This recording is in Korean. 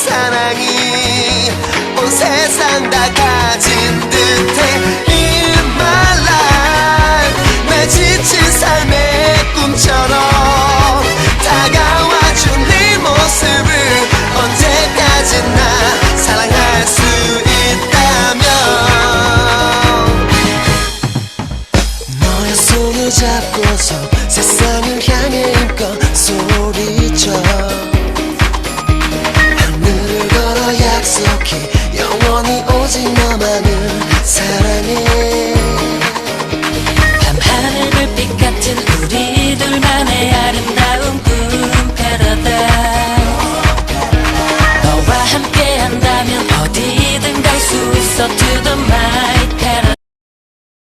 사랑이 온 세상 다 가진 듯해 In my life 날 지친 삶의 꿈처럼 다가와준 네 모습을 언제까지나 사랑할 수 있다면 너의 손을 잡고서 세상을 향해 힘껏 소리쳐 하늘을 걸어 약속해 영원히 오직